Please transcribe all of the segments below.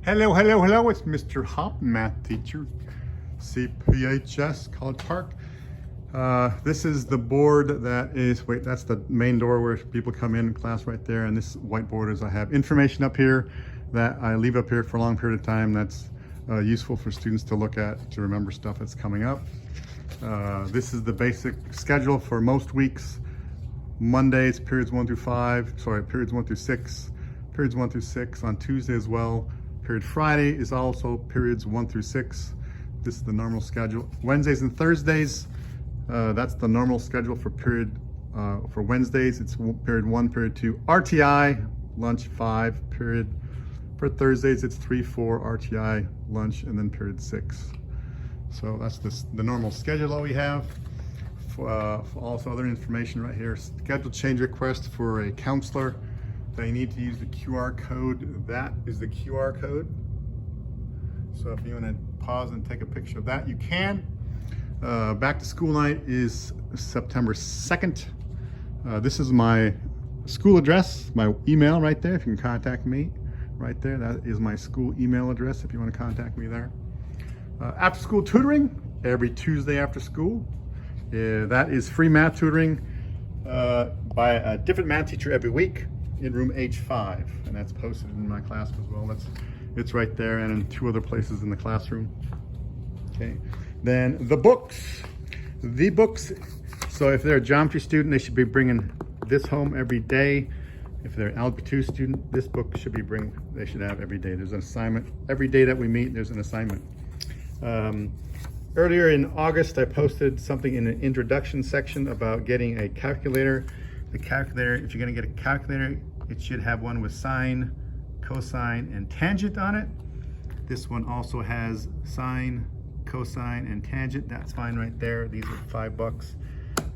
Hello, hello, hello. It's Mr. Hop, math teacher, CPHS, College Park. This is the board that is, wait, that's the main door where people come in class right there. And this whiteboard is, I have information up here that I leave up here for a long period of time that's useful for students to look at, to remember stuff that's coming up. This is the basic schedule for most weeks. Mondays, periods 1 through 5, periods 1 through 6, periods 1 through 6 on Tuesday as well. Period Friday is also periods 1 through 6. This is the normal schedule. Wednesdays and Thursdays, that's the normal schedule for for Wednesdays. It's period 1, period 2, RTI, lunch 5, period. For Thursdays, it's 3, 4, RTI, lunch, and then period 6. So that's the normal schedule that we have. For also other information right here, schedule change request for a counselor. They need to use the QR code. That is the QR code. So if you want to pause and take a picture of that, you can. Back to school night is September 2nd. This is my school address, my email right there. If you can contact me right there, that is my school email address if you want to contact me there. After school tutoring, every Tuesday after school. That is free math tutoring by a different math teacher every week in room H5, and that's posted in my class as well. It's right there and in 2 other places in the classroom. Okay, then the books. So if they're a geometry student, they should be bringing this home every day. If they're an Algebra 2 student, this book they should have every day. There's an assignment. Every day that we meet, there's an assignment. Earlier in August, I posted something in the introduction section about getting a calculator. The calculator, if you're going to get a calculator, it should have one with sine, cosine, and tangent on it. This one also has sine, cosine, and tangent. That's fine right there. These are $5.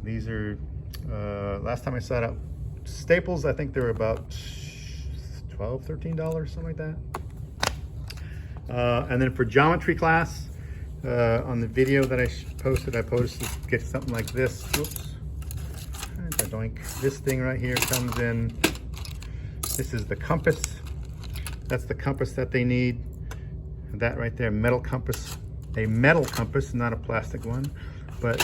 These are, last time I saw it at Staples, I think they were about $12, $13, something like that. And then for geometry class, on the video that I posted get something like this. Whoops. This thing right here comes in. This is the compass. That's the compass that they need. That right there, metal compass. A metal compass, not a plastic one. But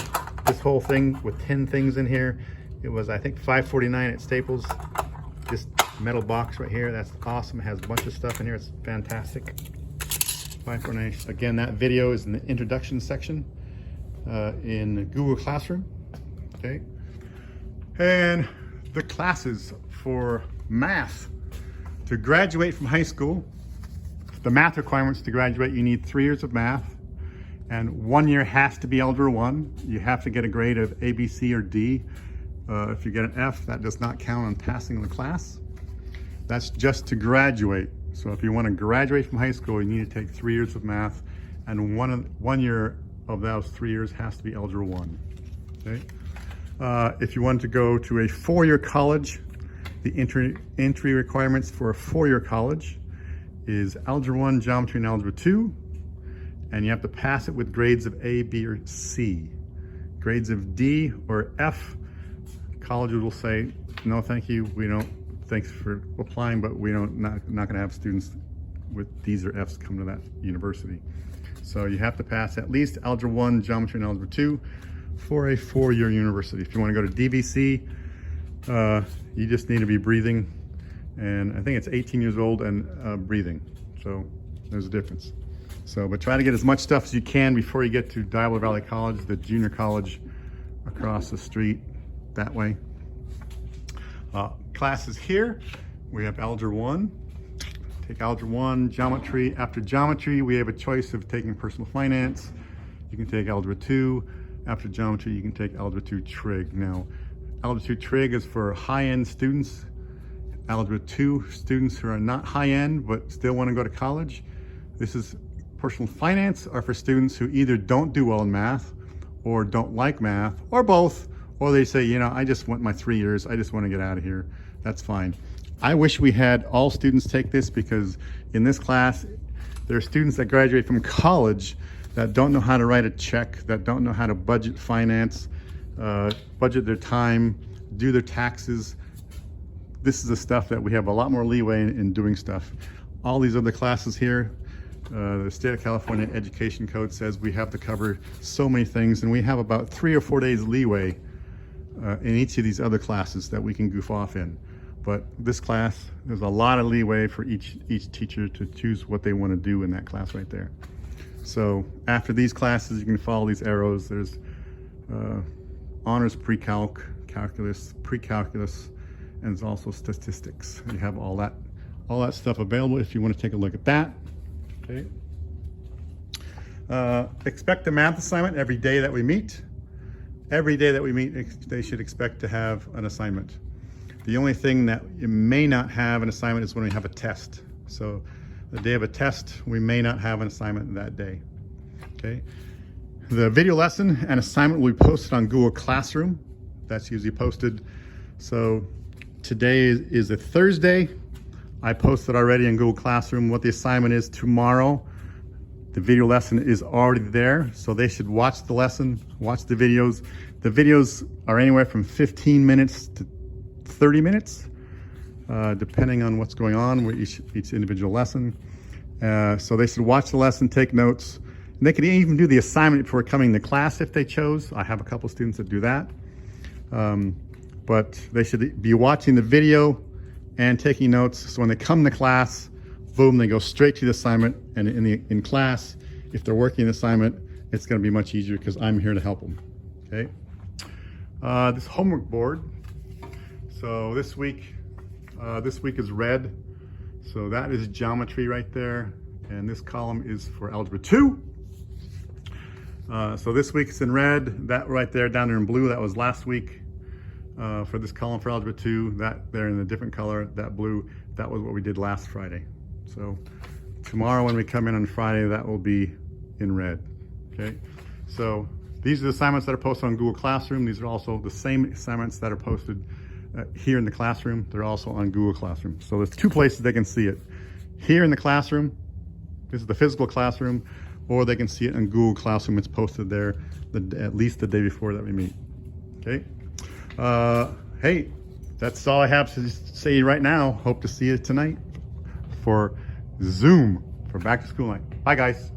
this whole thing with 10 things in here, it was, I think, $5.49 at Staples. This metal box right here, that's awesome. It has a bunch of stuff in here. It's fantastic. $5.49. Again, that video is in the introduction section in Google Classroom. Okay. And the classes for math. To graduate from high school, the math requirements to graduate, you need 3 years of math, and 1 year has to be Algebra 1. You have to get a grade of A, B, C, or D. If you get an F, that does not count on passing the class. That's just to graduate. So if you want to graduate from high school, you need to take 3 years of math, and one year of those 3 years has to be Algebra 1. Okay? If you want to go to a 4-year college, the entry requirements for a 4-year college is Algebra 1, Geometry, and Algebra 2, and you have to pass it with grades of A, B, or C. Grades of D or F, colleges will say, no thank you, thanks for applying, but not going to have students with D's or F's come to that university. So you have to pass at least Algebra 1, Geometry, and Algebra 2 for a 4-year university. If you want to go to DVC, you just need to be breathing, and I think it's 18 years old and breathing. So there's a difference. So, but try to get as much stuff as you can before you get to Diablo Valley College, the junior college across the street that way. Classes here, we have Algebra 1. Take Algebra 1, Geometry. After Geometry, we have a choice of taking Personal Finance. You can take Algebra 2. After Geometry, you can take Algebra 2 Trig. Now, Algebra 2 Trig is for high-end students. Algebra 2 students who are not high-end but still want to go to college. This is Personal Finance are for students who either don't do well in math or don't like math or both, or they say, I just want my 3 years. I just want to get out of here. That's fine. I wish we had all students take this, because in this class, there are students that graduate from college that don't know how to write a check, that don't know how to budget finance, budget their time, do their taxes. This is the stuff that we have a lot more leeway in doing stuff. all these other classes here, the State of California Education Code says we have to cover so many things, and we have about 3 or 4 days leeway in each of these other classes that we can goof off in. But this class, there's a lot of leeway for each teacher to choose what they want to do in that class right there. So after these classes, you can follow these arrows. There's honors pre-calc, calculus, pre-calculus, and there's also statistics. You have all that stuff available if you want to take a look at that. Okay. Expect a math assignment every day that we meet. Every day that we meet, they should expect to have an assignment. The only thing that you may not have an assignment is when we have a test. So the day of a test, we may not have an assignment that day. Okay. The video lesson and assignment will be posted on Google Classroom. That's usually posted. So today is a Thursday. I posted already in Google Classroom what the assignment is tomorrow. The video lesson is already there, so they should watch the lesson, watch the videos. The videos are anywhere from 15 minutes to 30 minutes, depending on what's going on with each individual lesson. So they should watch the lesson, take notes. And they could even do the assignment before coming to class if they chose. I have a couple students that do that. But they should be watching the video and taking notes. So when they come to class, boom, they go straight to the assignment. And in class, if they're working the assignment, it's going to be much easier because I'm here to help them. Okay. This homework board. So this week is red. So that is geometry right there. And this column is for Algebra 2. So this week it's in red. That right there down there in blue, that was last week. For this column for Algebra 2, that there in a different color, that blue, that was what we did last Friday. So tomorrow when we come in on Friday, that will be in red. Okay. So these are the assignments that are posted on Google Classroom. These are also the same assignments that are posted here in the classroom. They're also on Google Classroom. So there's 2 places they can see it. Here in the classroom, this is the physical classroom, or they can see it in Google Classroom. It's posted there at least the day before that we meet. Okay. Hey, that's all I have to say right now. Hope to see you tonight for Zoom for back to school night. Bye guys.